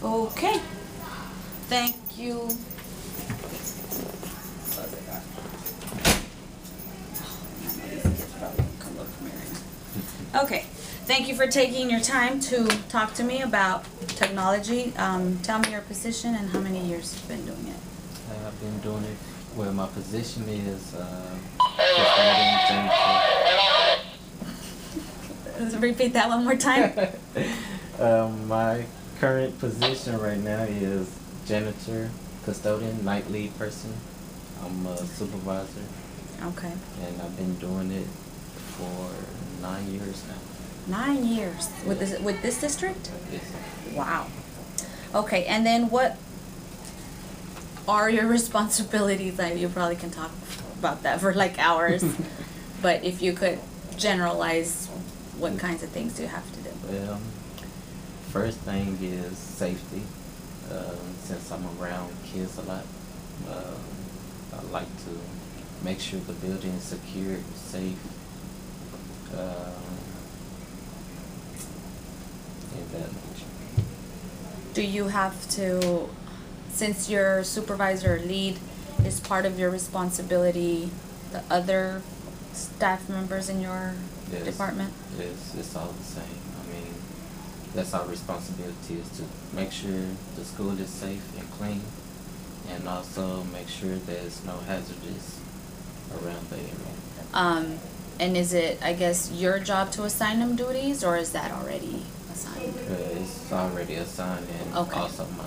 Okay. Thank you. Okay. Thank you for taking your time to talk to me about technology. Tell me your position and how many years you've been doing it. I've been doing it. Well, my position is custodian janitor. Repeat that one more time. My current position right now is janitor, custodian, night lead person. I'm a supervisor, Okay. and I've been doing it for 9 years now. 9 years with this district? Yes. Wow. Okay, and then what are your responsibilities? You probably can talk about that for like hours, but if you could generalize, what kinds of things do you have to do? Well, first thing is safety. Since I'm around kids a lot, I like to make sure the building is secure, safe, in that nature. Do you have to, since your supervisor or lead is part of your responsibility, the other staff members in your Yes. department? Yes, it's all the same. I mean, that's our responsibility, is to make sure the school is safe and clean, and also make sure there's no hazards around the area. And is it, I guess, your job to assign them duties, or is that already assigned? It's already assigned, and Okay. also my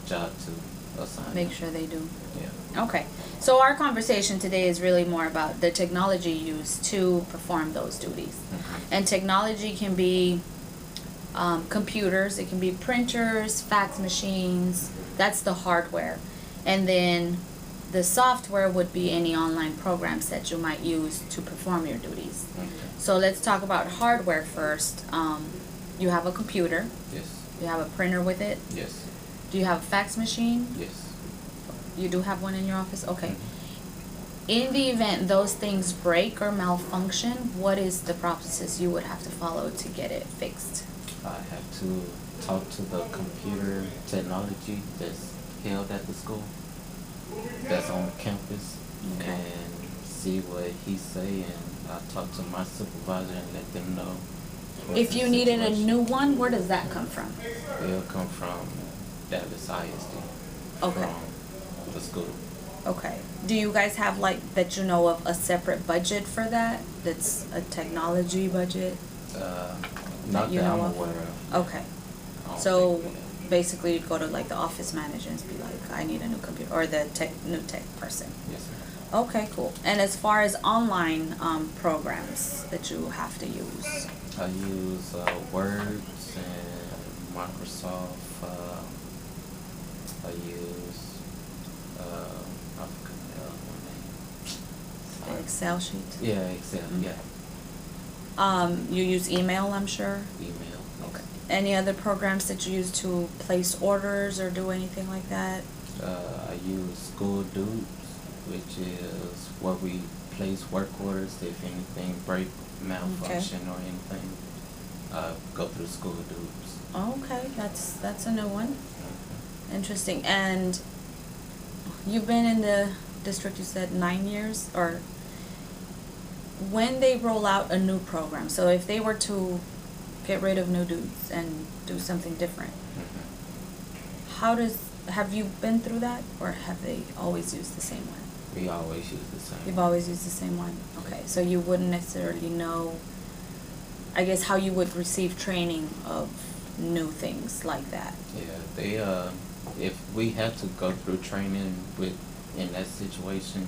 job to assign. Make sure they do. Yeah. Okay, so our conversation today is really more about the technology used to perform those duties. And technology can be computers, it can be printers, fax machines, that's the hardware. And then the software would be any online programs that you might use to perform your duties. Okay. So let's talk about hardware first. You have a computer, Yes. you have a printer with it. Yes. Do you have a fax machine? Yes. You do have one in your office? Okay. Mhm. In the event those things break or malfunction, what is the process you would have to follow to get it fixed? I have to talk to the computer technology that's held at the school, that's on campus, Okay. and see what he say, and I talk to my supervisor and let them know. what's If the you needed a situation. new one, where does that come from? It'll come from Davis ISD. Okay. From the school. Okay. Do you guys have, like, that you know of, a separate budget for that? That's a technology budget? Not you that know I'm of? aware of. Okay. I don't So think we have. basically you'd go to like the office manager and be like, I need a new computer, or the new tech person. Yes, ma'am. Okay, cool. And as far as online programs that you have to use? I use Words and Microsoft. I use I forgot the other one name. The Excel sheet? Yeah, Excel. Mm. Yeah, You use email, I'm sure? email. Okay. Any other programs that you use to place orders or do anything like that? I use School Dupes, which is where we place work orders if anything break, malfunction, or anything. Go through School Dupes. Okay, that's a new one. Mhm. Interesting. And you've been in the district, you said 9 years? Or when they roll out a new program, so if they were to get rid of new dudes and do something different, Mhm. have you been through that, or have they always used the same one? We always use the same. You've always used the same one? Okay, so you wouldn't necessarily know, I guess, how you would receive training of new things like that. Yeah, they if we have to go through training in that situation,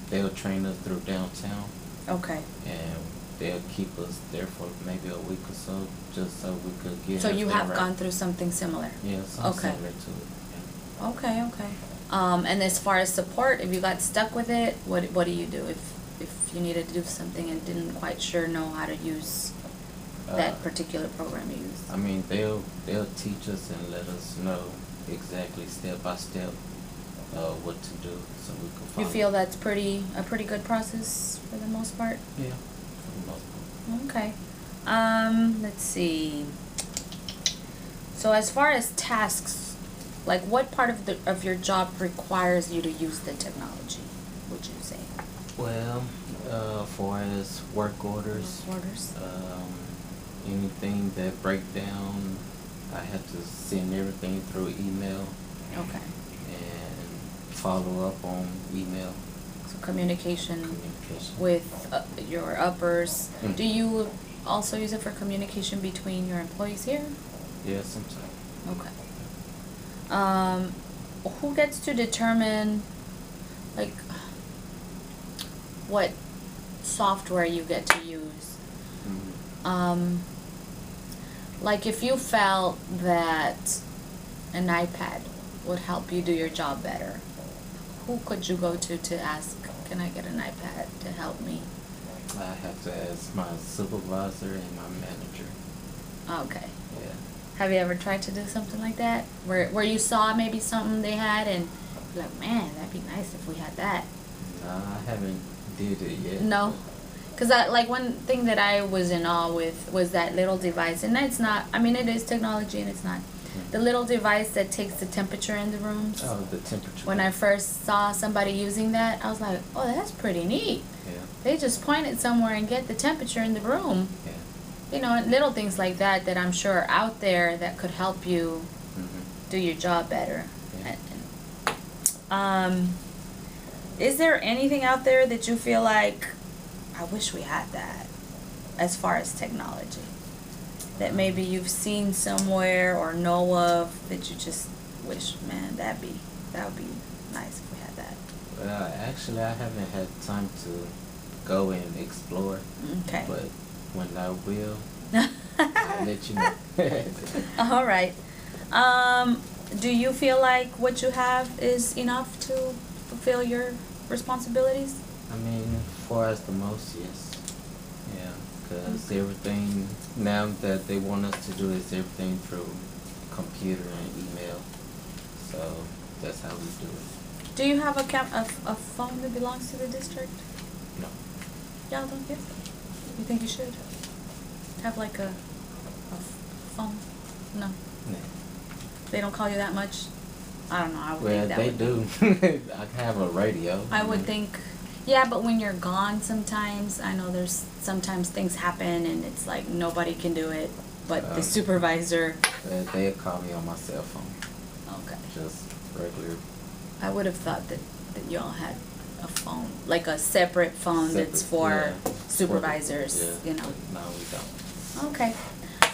they'll train us through downtown, Okay. and they'll keep us there for maybe a week or so, just so we could get. So you everything have right. gone through something similar? Yeah, something Okay. similar to it. Yeah. Okay. And as far as support, if you got stuck with it, what do you do if you needed to do something and didn't quite know how to use that particular program you use? I mean, they'll teach us and let us know exactly step by step what to do, so we can follow. You feel that's a pretty good process for the most part? Yeah, for the most part. Okay. Let's see. So as far as tasks, like what part of your job requires you to use the technology, would you say? Well, far as work orders, Orders? anything that break down, I have to send everything through email Okay. and follow up on email So communication communication. with your uppers. Mm. Do you also use it for communication between your employees here? Yeah, sometimes. Okay. Who gets to determine, like, what software you get to use? Mhm. Like if you felt that an iPad would help you do your job better, who could you go to ask, can I get an iPad to help me? I have to ask my supervisor and my manager. Okay. Yeah. Have you ever tried to do something like that? Where you saw maybe something they had and you're like, man, that'd be nice if we had that. No, I haven't did it yet. No? Because like one thing that I was in awe with was that little device. And it's not, I mean, it is technology and it's not. The little device that takes the temperature in the rooms. Oh, the temperature. When I first saw somebody using that, I was like, oh, that's pretty neat. Yeah. They just point it somewhere and get the temperature in the room. Yeah. You know, little things like that that I'm sure are out there that could help you Mhm. do your job better. Yeah. Is there anything out there that you feel like, I wish we had that, as far as technology? That maybe you've seen somewhere or know of that you just wish, man, that would be nice if we had that. Well, actually, I haven't had time to go and explore. Okay. But when I will, I'll let you know. All right. Do you feel like what you have is enough to fulfill your responsibilities? I mean, far as the most, yes. Yeah, because everything now that they want us to do is everything through computer and email. So that's how we do it. Do you have a phone that belongs to the district? No. Y'all don't get? You think you should have like a phone? No. No. They don't call you that much? I don't know. I would Well, think that they would do. I have a radio. I would think, yeah, but when you're gone sometimes, I know there's sometimes things happen and it's like nobody can do it but the supervisor. They'll call me on my cell phone. Okay. Just regular. I would have thought that y'all had a phone, like a separate phone that's for yeah, supervisors, yeah, you know. No, we don't. Okay.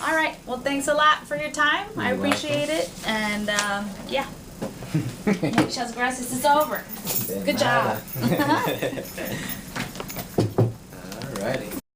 All right. Well, thanks a lot for your time. I You're appreciate welcome. it. And, yeah. Muchas gracias. It's over. De Good job. nada.